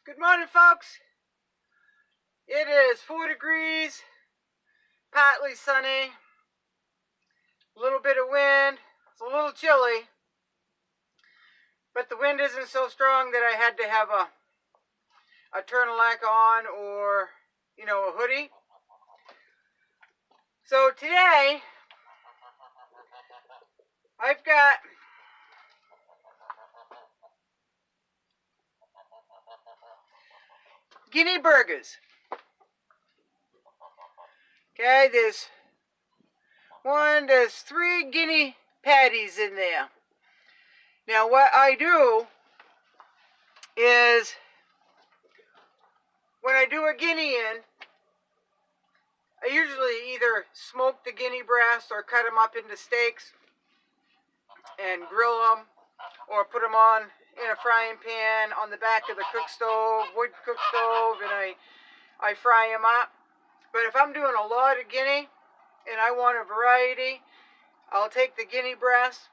Good morning, folks. It is 4 degrees, partly sunny, a little bit of wind. It's a little chilly, but the wind isn't so strong that I had to have a turtleneck on or, a hoodie. So today, I've got guinea burgers. Okay, there's 3 guinea patties in there. Now what I do is, when I do a guinea in, I usually either smoke the guinea breasts or cut them up into steaks and grill them, or put them on in a frying pan on the back of the cook stove, wood cook stove, and I fry them up. But if I'm doing a lot of guinea and I want a variety, I'll take the guinea breasts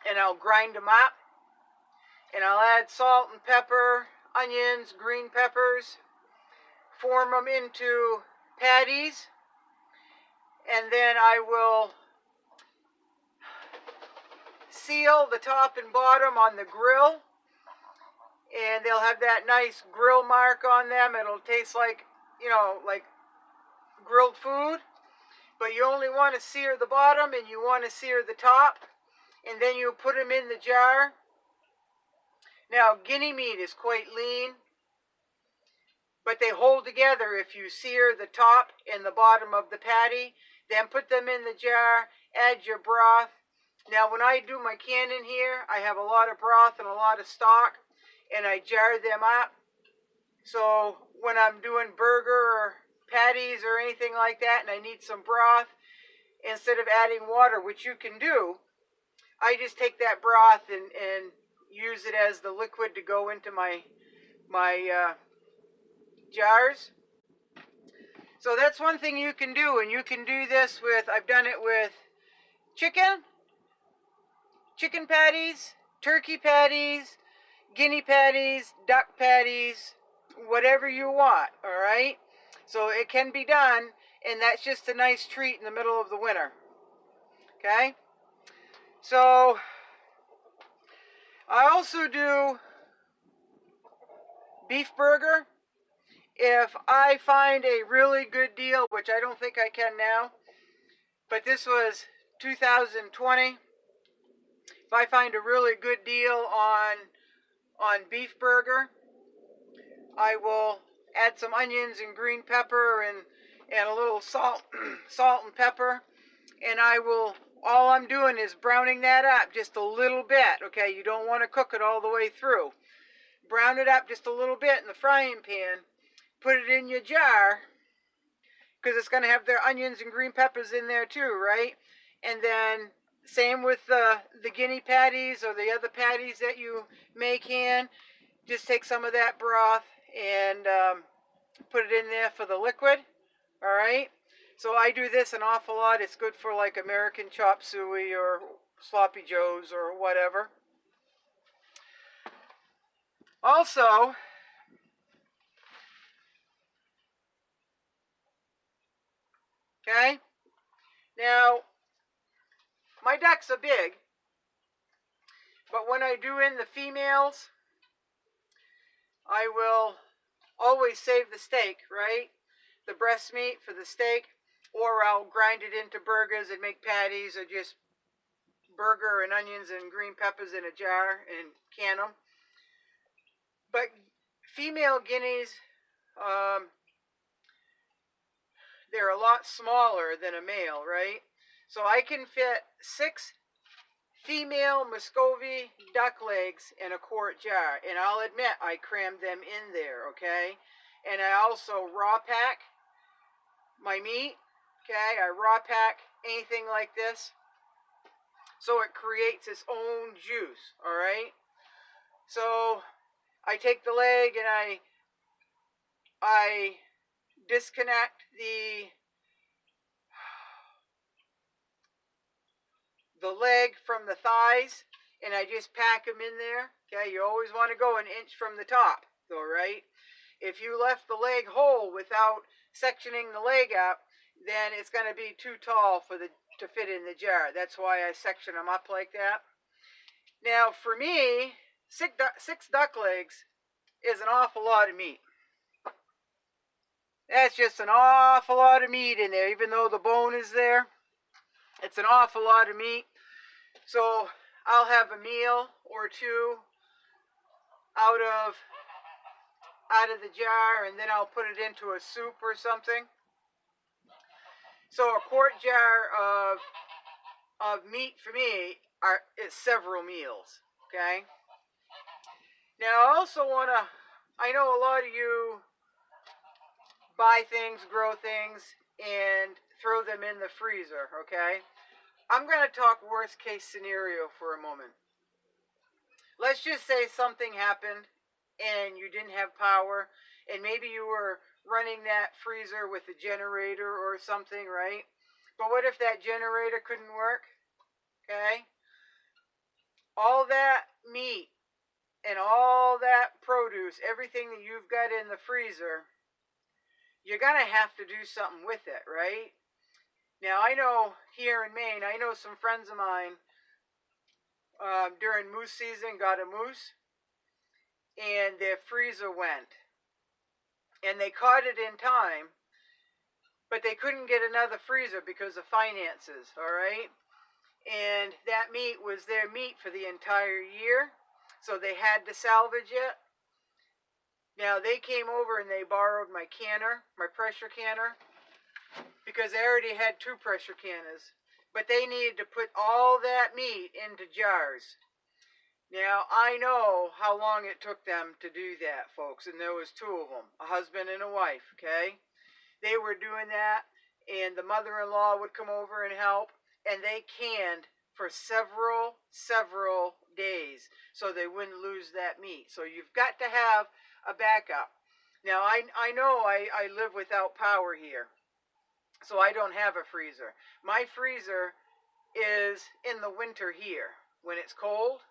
and I'll grind them up, and I'll add salt and pepper, onions, green peppers, form them into patties, and then I will seal the top and bottom on the grill, and they'll have that nice grill mark on them. It'll taste like, like grilled food, but you only want to sear the bottom and you want to sear the top, and then you put them in the jar. Now, guinea meat is quite lean, but they hold together if you sear the top and the bottom of the patty. Then put them in the jar, add your broth. Now, when I do my canning here, I have a lot of broth and a lot of stock, and I jar them up. So when I'm doing burger or patties or anything like that, and I need some broth, instead of adding water, which you can do, I just take that broth and use it as the liquid to go into my jars. So that's one thing you can do, and you can do this with, I've done it with chicken patties, turkey patties, guinea patties, duck patties, whatever you want, all right? So it can be done, and that's just a nice treat in the middle of the winter, okay? So I also do beef burger. If I find a really good deal, which I don't think I can now, but this was 2020, if I find a really good deal on beef burger, I will add some onions and green pepper and a little salt and pepper, and all I'm doing is browning that up just a little bit, okay? You don't want to cook it all the way through. Brown it up just a little bit in the frying pan, put it in your jar, because it's going to have their onions and green peppers in there too, right? And then same with the guinea patties or the other patties that you make in. Just take some of that broth and put it in there for the liquid, all right? So I do this an awful lot. It's good for like American chop suey or sloppy joes or whatever. Also, okay, now my ducks are big, but when I do in the females, I will always save the steak, right? The breast meat for the steak, or I'll grind it into burgers and make patties, or just burger and onions and green peppers in a jar and can them. But female guineas, they're a lot smaller than a male, right? So I can fit 6 female Muscovy duck legs in a quart jar, and I'll admit I crammed them in there, okay? And I also raw pack my meat, okay? I raw pack anything like this, so it creates its own juice, all right? So I take the leg and I disconnect the leg from the thighs, and I just pack them in there. Okay, you always want to go an inch from the top. though, right? If you left the leg whole without sectioning the leg up, then it's going to be too tall to fit in the jar. That's why I section them up like that. Now, for me, six duck legs is an awful lot of meat. That's just an awful lot of meat in there, even though the bone is there. It's an awful lot of meat. So I'll have a meal or two out of the jar, and then I'll put it into a soup or something. So a quart jar of meat for me is several meals. Okay. Now I also I know a lot of you buy things, grow things, and throw them in the freezer. Okay. I'm going to talk worst case scenario for a moment. Let's just say something happened and you didn't have power, and maybe you were running that freezer with a generator or something, right? But what if that generator couldn't work? Okay? All that meat and all that produce, everything that you've got in the freezer, you're going to have to do something with it, right? Now, I know here in Maine, I know some friends of mine during moose season got a moose, and their freezer went. And they caught it in time, but they couldn't get another freezer because of finances, all right? And that meat was their meat for the entire year, so they had to salvage it. Now, they came over and they borrowed my canner, my pressure canner, because they already had two pressure canners. But they needed to put all that meat into jars. Now, I know how long it took them to do that, folks, and there was two of them, a husband and a wife, okay? They were doing that, and the mother-in-law would come over and help, and they canned for several days so they wouldn't lose that meat. So you've got to have a backup. Now, I know I live without power here, so I don't have a freezer. My freezer is in the winter here. When it's cold,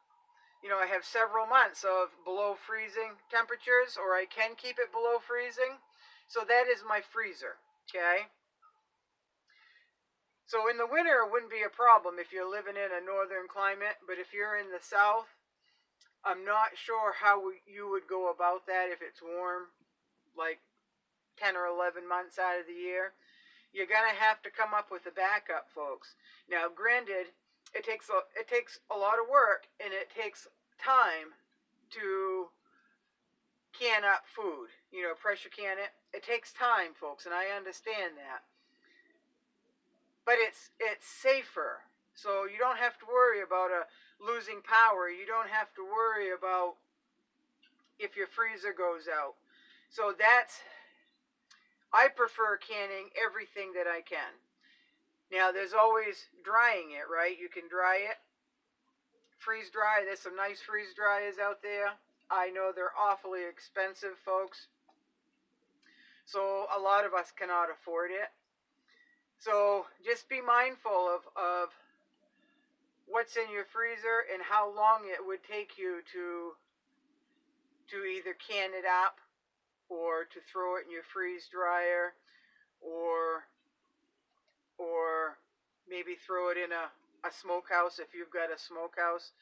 you know, I have several months of below freezing temperatures, or I can keep it below freezing. So that is my freezer, okay? So in the winter, it wouldn't be a problem if you're living in a northern climate, but if you're in the south, I'm not sure how you would go about that if it's warm, like 10 or 11 months out of the year. You're going to have to come up with a backup, folks. Now, granted, it takes a lot of work, and it takes time to can up food, you know, pressure can it. It takes time, folks, and I understand that. But it's safer. So you don't have to worry about losing power. You don't have to worry about if your freezer goes out. So I prefer canning everything that I can. Now, there's always drying it, right? You can dry it. Freeze dry. There's some nice freeze dryers out there. I know they're awfully expensive, folks. So a lot of us cannot afford it. So just be mindful of what's in your freezer and how long it would take you to either can it up or to throw it in your freeze dryer, or maybe throw it in a smokehouse if you've got a smokehouse.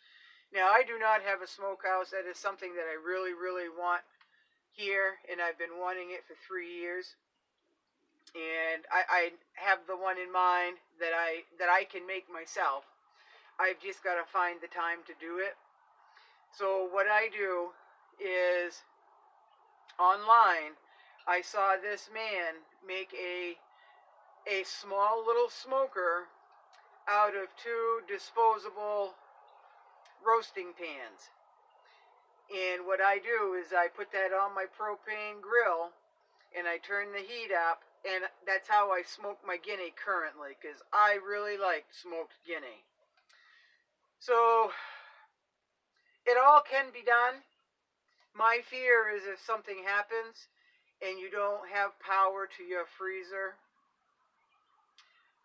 Now, I do not have a smokehouse. That is something that I really, really want here, and I've been wanting it for 3 years. And I have the one in mind that I can make myself. I've just got to find the time to do it. So what I do is, online, I saw this man make a small little smoker out of 2 disposable roasting pans. And what I do is I put that on my propane grill, and I turn the heat up, and that's how I smoke my guinea currently, because I really like smoked guinea. So it all can be done. My fear is if something happens and you don't have power to your freezer,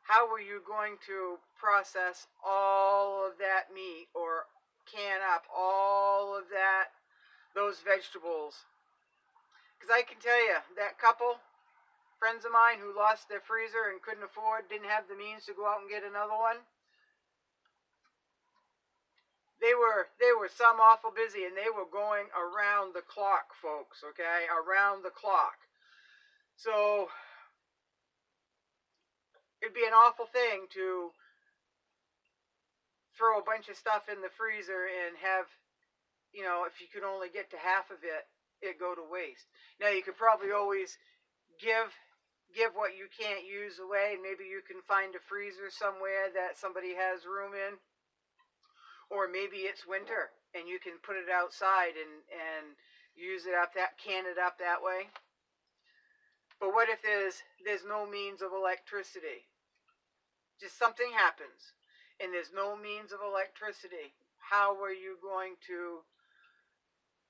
how are you going to process all of that meat or can up all of those vegetables Because I can tell you, that couple, friends of mine who lost their freezer and couldn't afford, didn't have the means to go out and get another one, they were some awful busy, and they were going around the clock, folks, okay? Around the clock. So it'd be an awful thing to throw a bunch of stuff in the freezer and have, you know, if you could only get to half of it, it go to waste. Now, you could probably always give what you can't use away. Maybe you can find a freezer somewhere that somebody has room in. Or maybe it's winter and you can put it outside and use it up, that can it up that way. But what if there's no means of electricity? Just something happens and there's no means of electricity. How are you going to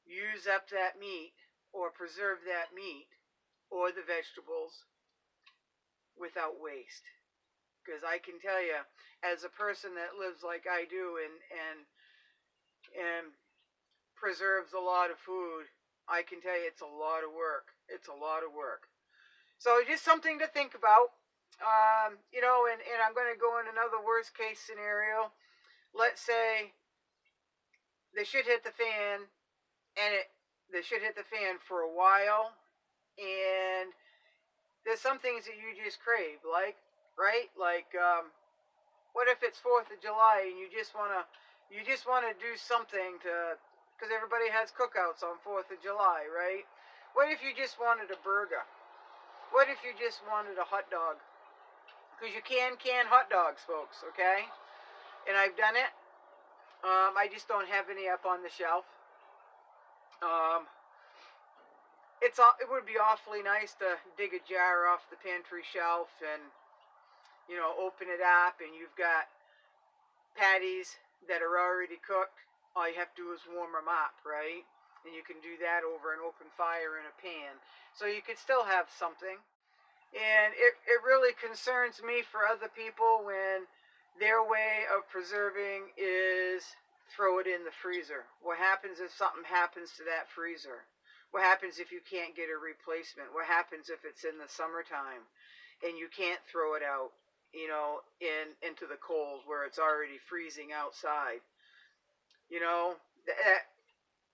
use up that meat or preserve that meat or the vegetables without waste? Because I can tell you, as a person that lives like I do and preserves a lot of food, I can tell you it's a lot of work. It's a lot of work. So just something to think about. You know, and I'm going to go in another worst case scenario. Let's say the shit hit the fan, and the shit hit the fan for a while, and there's some things that you just crave, like, right? Like, what if it's 4th of July and you just want to do something to, because everybody has cookouts on 4th of July, right? What if you just wanted a burger? What if you just wanted a hot dog? Because you can hot dogs, folks, okay? And I've done it. I just don't have any up on the shelf. It would be awfully nice to dig a jar off the pantry shelf and, you know, open it up, and you've got patties that are already cooked. All you have to do is warm them up, right? And you can do that over an open fire in a pan. So you could still have something. And it really concerns me for other people when their way of preserving is throw it in the freezer. What happens if something happens to that freezer? What happens if you can't get a replacement? What happens if it's in the summertime and you can't throw it out, you know, into the cold where it's already freezing outside? You know,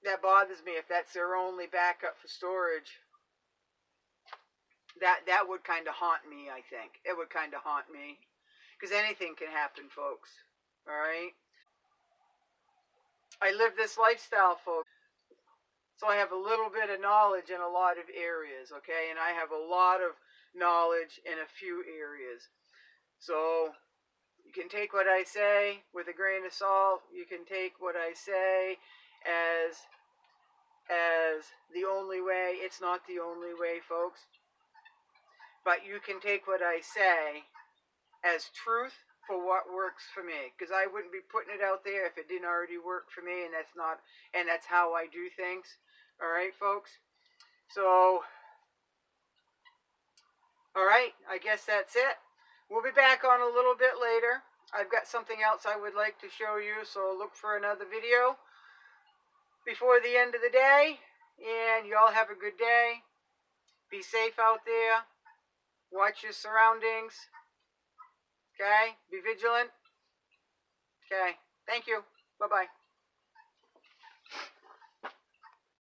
that bothers me. If that's their only backup for storage, that would kind of haunt me, I think. It would kind of haunt me. Because anything can happen, folks. All right? I live this lifestyle, folks. So I have a little bit of knowledge in a lot of areas, okay? And I have a lot of knowledge in a few areas. So you can take what I say with a grain of salt. You can take what I say as the only way. It's not the only way, folks. But you can take what I say as truth for what works for me, because I wouldn't be putting it out there if it didn't already work for me, and that's how I do things. All right, folks. So, all right, I guess that's it. We'll be back on a little bit later. I've got something else I would like to show you, so look for another video before the end of the day. And y'all have a good day. Be safe out there. Watch your surroundings. Okay? Be vigilant. Okay. Thank you. Bye-bye.